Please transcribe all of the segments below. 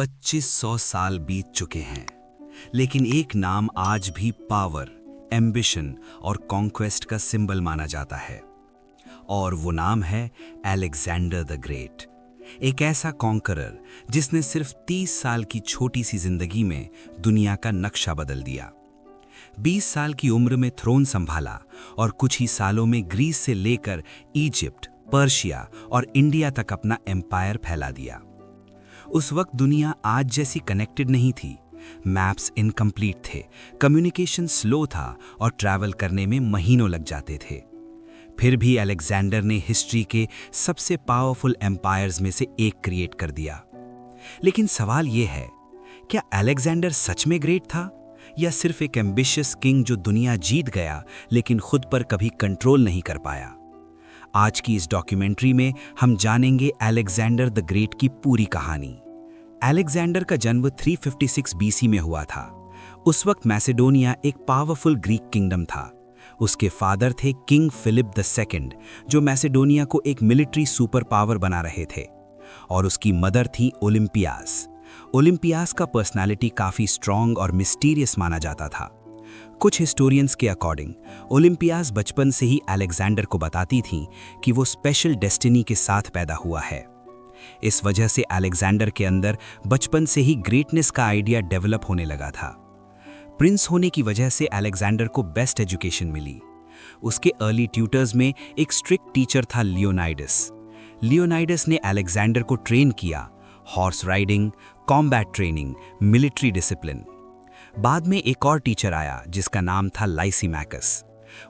2500 साल बीत चुके हैं, लेकिन एक नाम आज भी पावर, एम्बिशन और कॉन्क्वेस्ट का सिंबल माना जाता है। और वो नाम है अलेक्जेंडर द ग्रेट। एक ऐसा कॉन्करर जिसने सिर्फ 30 साल की छोटी सी जिंदगी में दुनिया का नक्शा बदल दिया। 20 साल की उम्र में थ्रोन संभाला और कुछ ही सालों में ग्रीस से लेकर इजिप्ट, पर्शिया और इंडिया तक अपना एम्पायर फैला दिया। उस वक्त दुनिया आज जैसी कनेक्टेड नहीं थी। मैप्स इनकम्प्लीट थे, कम्युनिकेशन स्लो था और ट्रैवल करने में महीनों लग जाते थे। फिर भी अलेक्जेंडर ने हिस्ट्री के सबसे पावरफुल एम्पायर्स में से एक क्रिएट कर दिया। लेकिन सवाल यह है, क्या अलेक्जेंडर सच में ग्रेट था या सिर्फ एक एम्बिशियस किंग जो दुनिया जीत गया लेकिन खुद पर कभी कंट्रोल नहीं कर पाया? आज की इस डॉक्यूमेंट्री में हम जानेंगे अलेक्जेंडर द ग्रेट की पूरी कहानी। अलेक्जेंडर का जन्म 356 बीसी में हुआ था। उस वक्त मैसेडोनिया एक पावरफुल ग्रीक किंगडम था। उसके फादर थे किंग फिलिप II, जो मैसेडोनिया को एक मिलिट्री सुपर पावर बना रहे थे, और उसकी मदर थी ओलिम्पियास। ओलिम्पियास का पर्सनालिटी काफ़ी स्ट्रॉन्ग और मिस्टीरियस माना जाता था। कुछ हिस्टोरियंस के अकॉर्डिंग ओलिम्पियास बचपन से ही अलेक्जेंडर को बताती थीं कि वो स्पेशल डेस्टिनी के साथ पैदा हुआ है। इस वजह से अलेक्जेंडर के अंदर बचपन से ही ग्रेटनेस का आइडिया डेवलप होने लगा था। प्रिंस होने की वजह से अलेक्जेंडर को बेस्ट एजुकेशन मिली। उसके अर्ली ट्यूटर्स में एक स्ट्रिक्ट टीचर था लियोनाइडस। लियोनाइडस ने अलेक्जेंडर को ट्रेन किया, horse riding, combat training, military discipline. बाद में एक और टीचर आया जिसका नाम था लाइसीमैकस।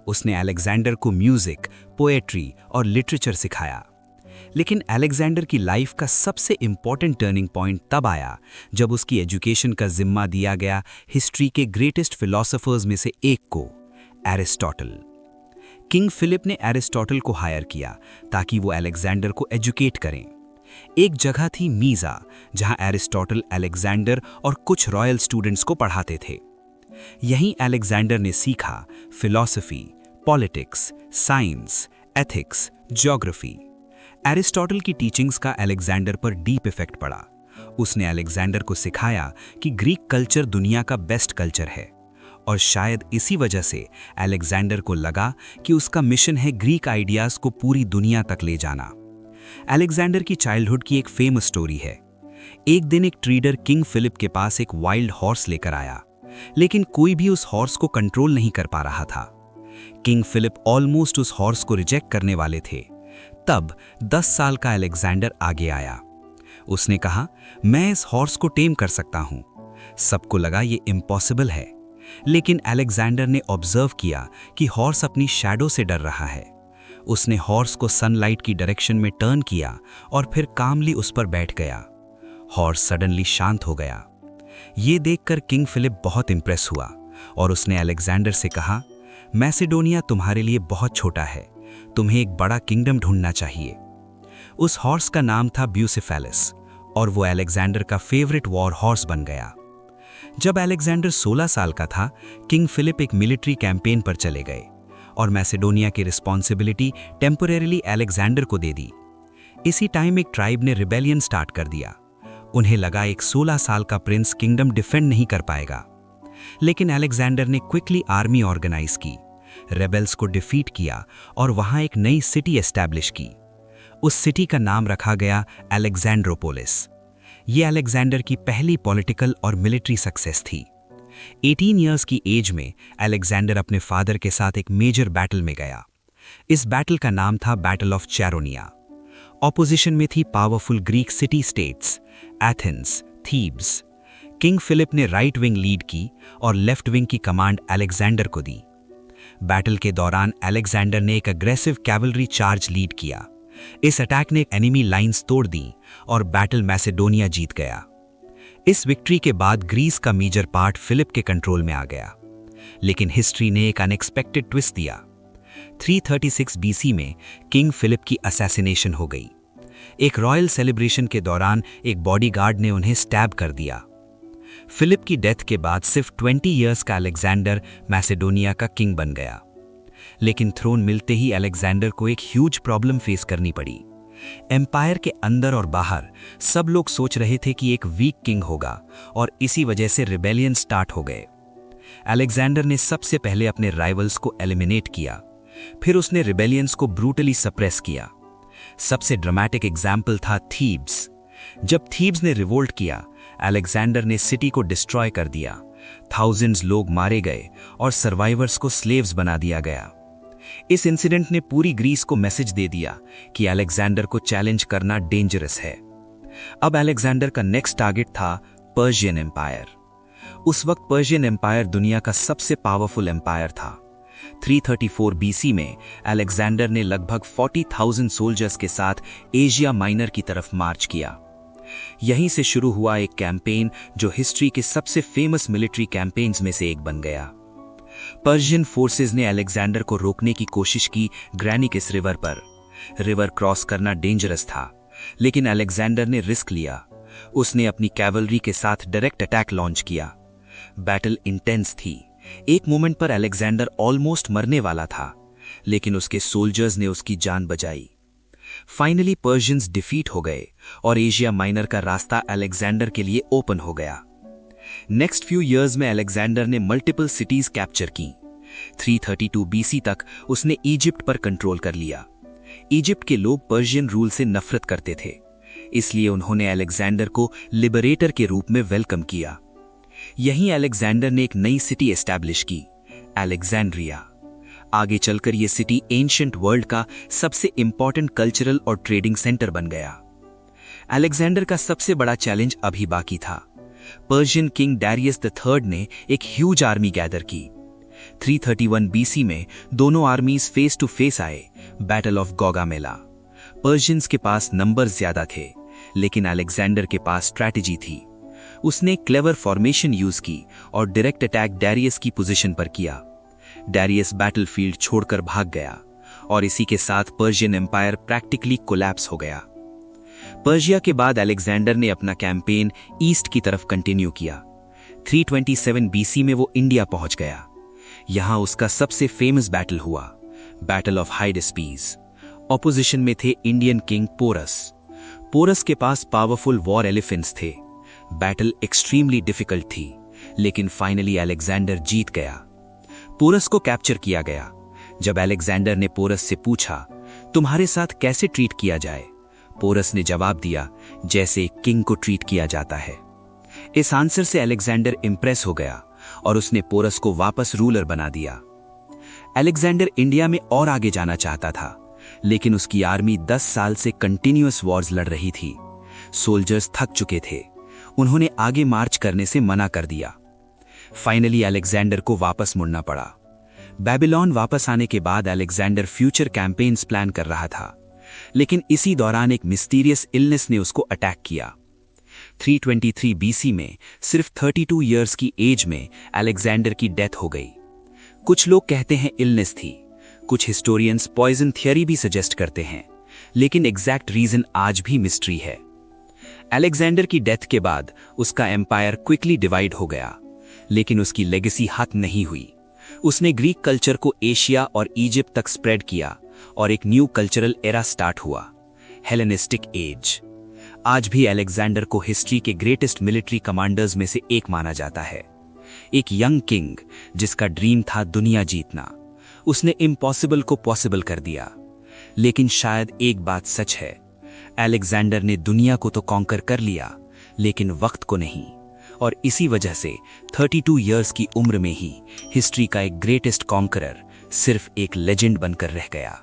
उसने अलेक्जेंडर को म्यूजिक, पोएट्री और लिटरेचर सिखाया। लेकिन अलेक्जेंडर की लाइफ का सबसे इंपॉर्टेंट टर्निंग पॉइंट तब आया जब उसकी एजुकेशन का जिम्मा दिया गया हिस्ट्री के ग्रेटेस्ट फिलोसोफर्स में से एक को, एरिस्टोटल। किंग फिलिप ने एरिस्टोटल को हायर किया ताकि वो अलेक्जेंडर को एजुकेट करें। एक जगह थी मीज़ा, जहां एरिस्टोटल अलेक्जेंडर और कुछ रॉयल स्टूडेंट्स को पढ़ाते थे। यहीं अलेक्जेंडर ने सीखा philosophy, politics, science, ethics, geography. Aristotle की टीचिंग्स का अलेक्जेंडर पर डीप इफेक्ट पड़ा। उसने अलेक्जेंडर को सिखाया कि ग्रीक कल्चर दुनिया का बेस्ट कल्चर है, और शायद इसी वजह से अलेक्जेंडर को लगा कि उसका मिशन है ग्रीक आइडियाज को पूरी दुनिया तक ले जाना। अलेक्जेंडर की चाइल्डहुड की एक फेमस स्टोरी है। एक दिन एक ट्रेडर किंग फिलिप के पास एक वाइल्ड हॉर्स लेकर आया, लेकिन कोई भी उस हॉर्स को कंट्रोल नहीं कर पा रहा था। किंग फिलिप ऑलमोस्ट उस हॉर्स को रिजेक्ट करने वाले थे। तब 10 साल का अलेक्जेंडर आगे आया। उसने कहा, मैं इस हॉर्स को टेम कर सकता हूं। सबको लगा ये इम्पॉसिबल है, लेकिन अलेक्जेंडर ने ऑब्जर्व किया कि हॉर्स अपनी शैडो से डर रहा है। उसने हॉर्स को सनलाइट की डायरेक्शन में टर्न किया और फिर कामली उस पर बैठ गया। हॉर्स सडनली शांत हो गया। ये देखकर किंग फिलिप बहुत इंप्रेस हुआ और उसने अलेक्जेंडर से कहा, मैसेडोनिया तुम्हारे लिए बहुत छोटा है, तुम्हें एक बड़ा किंगडम ढूंढना चाहिए। उस हॉर्स का नाम था ब्यूसिफेलिस, और वो अलेक्जेंडर का फेवरेट वॉर हॉर्स बन गया। जब अलेक्जेंडर 16 साल का था, किंग फिलिप एक मिलिट्री कैंपेन पर चले गए और मैसेडोनिया की रिस्पॉन्सिबिलिटी टेम्परेरीली अलेक्जेंडर को दे दी। इसी टाइम एक ट्राइब ने रिबेलियन स्टार्ट कर दिया। उन्हें लगा एक 16 साल का प्रिंस किंगडम डिफेंड नहीं कर पाएगा, लेकिन अलेक्जेंडर ने क्विकली आर्मी ऑर्गेनाइज की, रेबेल्स को डिफीट किया और वहां एक नई सिटी एस्टैब्लिश की। उस सिटी का नाम रखा गया अलेक्जेंड्रोपोलिस। ये अलेक्जेंडर की पहली पॉलिटिकल और मिलिट्री सक्सेस थी। 18 इयर्स की एज में अलेक्जेंडर अपने फादर के साथ एक मेजर बैटल में गया। इस बैटल का नाम था बैटल ऑफ चैरोनिया। ऑपोजिशन में थी powerful Greek city states, Athens, Thebes. King Philip ने राइट विंग लीड की और लेफ्ट विंग की कमांड अलेक्जेंडर को दी। बैटल के दौरान अलेक्जेंडर ने एक अग्रेसिव कैवलरी चार्ज लीड किया। इस अटैक ने एनिमी लाइंस तोड़ दी और बैटल मैसेडोनिया जीत गया। इस विक्ट्री के बाद ग्रीस का मेजर पार्ट फिलिप के कंट्रोल में आ गया, लेकिन हिस्ट्री ने एक अनएक्सपेक्टेड ट्विस्ट दिया। 336 बीसी में किंग फिलिप की असैसिनेशन हो गई। एक रॉयल सेलिब्रेशन के दौरान एक बॉडीगार्ड ने उन्हें स्टैब कर दिया। फिलिप की डेथ के बाद सिर्फ 20 इयर्स का अलेक्जेंडर मैसेडोनिया का किंग बन गया। लेकिन थ्रोन मिलते ही अलेक्जेंडर को एक ह्यूज प्रॉब्लम फेस करनी पड़ी। एम्पायर के अंदर और बाहर सब लोग सोच रहे थे कि एक वीक किंग होगा और इसी वजह से रिबेलियन स्टार्ट हो गए। अलेक्जेंडर ने सबसे पहले अपने राइवल्स को एलिमिनेट किया, फिर उसने रिबेलियंस को ब्रूटली सप्रेस किया। सबसे ड्रामेटिक एग्जाम्पल था थीब्स। जब थीब्स ने रिवोल्ट किया, अलेक्जेंडर ने सिटी को डिस्ट्रॉय कर दिया। थाउजेंड्स लोग मारे गए और सर्वाइवर्स को स्लेव्स बना दिया गया। इस इंसिडेंट ने पूरी ग्रीस को मैसेज दे दिया कि अलेक्जेंडर को चैलेंज करना डेंजरस है। अब अलेक्जेंडर का नेक्स्ट टारगेट था पर्शियन एम्पायर। उस वक्त पर्शियन एम्पायर दुनिया का सबसे पावरफुल एम्पायर था। 334 बीसी में अलेक्जेंडर ने लगभग 40,000 सोल्जर्स के साथ एशिया माइनर की तरफ मार्च किया। यहीं से शुरू हुआ एक कैंपेन जो हिस्ट्री के सबसे फेमस मिलिट्री कैंपेन्स में से एक बन गया। पर्शियन फोर्सेस ने अलेक्जेंडर को रोकने की कोशिश की ग्रैनिकिस रिवर पर। रिवर क्रॉस करना डेंजरस था, लेकिन अलेक्जेंडर ने रिस्क लिया। उसने अपनी कैवलरी के साथ डायरेक्ट अटैक लॉन्च किया। बैटल इंटेंस थी। एक मोमेंट पर अलेक्जेंडर ऑलमोस्ट मरने वाला था, लेकिन उसके सोल्जर्स ने उसकी जान बचाई। फाइनली पर्शियंस डिफीट हो गए और एशिया माइनर का रास्ता अलेक्जेंडर के लिए ओपन हो गया। नेक्स्ट फ्यू इयर्स में अलेक्जेंडर ने मल्टीपल सिटीज कैप्चर की। 332 बीसी तक उसने इजिप्ट पर कंट्रोल कर लिया। इजिप्ट के लोग पर्शियन रूल से नफरत करते थे, इसलिए उन्होंने अलेक्जेंडर को लिबरेटर के रूप में वेलकम किया। यहीं अलेक्जेंडर ने एक नई सिटी एस्टैब्लिश की, अलेक्जेंड्रिया। आगे चलकर यह सिटी एंशिएंट वर्ल्ड का सबसे इंपॉर्टेंट कल्चरल और ट्रेडिंग सेंटर बन गया। अलेक्जेंडर का सबसे बड़ा चैलेंज अभी बाकी था। पर्शियन किंग डैरियस III ने एक ह्यूज आर्मी गैदर की। 331 बीसी में दोनों आर्मीज फेस टू फेस आए, बैटल ऑफ गॉगामेला। पर्शियंस के पास नंबर्स ज्यादा थे, लेकिन अलेक्जेंडर के पास स्ट्रैटेजी थी। उसने क्लेवर फॉर्मेशन यूज की और डायरेक्ट अटैक डैरियस की पोजीशन पर किया। डैरियस बैटलफील्ड छोड़कर भाग गया और इसी के साथ पर्शियन एम्पायर प्रैक्टिकली कोलैप्स हो गया। पर्शिया के बाद अलेक्जेंडर ने अपना कैंपेन ईस्ट की तरफ कंटिन्यू किया। 327 बीसी में वो इंडिया पहुंच गया। यहां उसका सबसे फेमस बैटल हुआ, बैटल ऑफ हाइडेस्पीस। ऑपोजिशन में थे इंडियन किंग पोरस। पोरस के पास पावरफुल वॉर एलिफेंट्स थे। बैटल एक्सट्रीमली डिफिकल्ट थी, लेकिन फाइनली अलेक्जेंडर जीत गया। पोरस को कैप्चर किया गया। जब अलेक्जेंडर ने पोरस से पूछा, तुम्हारे साथ कैसे ट्रीट किया जाए, पोरस ने जवाब दिया, जैसे किंग को ट्रीट किया जाता है। इस आंसर से अलेक्जेंडर इंप्रेस हो गया और उसने पोरस को वापस रूलर बना दिया। अलेक्जेंडर इंडिया में और आगे जाना चाहता था, लेकिन उसकी आर्मी 10 साल से कंटिन्यूअस वॉर्स लड़ रही थी। सोल्जर्स थक चुके थे। उन्होंने आगे मार्च करने से मना कर दिया। फाइनली अलेक्जेंडर को वापस मुड़ना पड़ा। बेबीलोन वापस आने के बाद अलेक्जेंडर फ्यूचर कैंपेन्स प्लान कर रहा था, लेकिन इसी दौरान एक मिस्टीरियस इलनेस ने उसको अटैक किया। 323 बीसी में सिर्फ 32 इयर्स की एज में अलेक्जेंडर की डेथ हो गई। कुछ लोग कहते हैं इलनेस थी, कुछ हिस्टोरियंस पॉइजन थियरी भी सजेस्ट करते हैं, लेकिन एग्जैक्ट रीजन आज भी मिस्ट्री है। अलेक्जेंडर की डेथ के बाद उसका एम्पायर क्विकली डिवाइड हो गया, लेकिन उसकी लेगेसी खत्म नहीं हुई। उसने ग्रीक कल्चर को एशिया और इजिप्ट तक स्प्रेड किया और एक न्यू कल्चरल एरा स्टार्ट हुआ, हेलेनिस्टिक एज। आज भी अलेक्जेंडर को हिस्ट्री के ग्रेटेस्ट मिलिट्री कमांडर्स में से एक माना जाता है। एक यंग किंग जिसका ड्रीम था दुनिया जीतना। उसने इम्पॉसिबल को पॉसिबल कर दिया। लेकिन शायद एक बात सच है, अलेक्जेंडर ने दुनिया को तो कॉन्कर कर लिया, लेकिन वक्त को नहीं। और इसी वजह से 32 इयर्स की उम्र में ही हिस्ट्री का एक ग्रेटेस्ट कॉन्करर सिर्फ एक लेजेंड बनकर रह गया।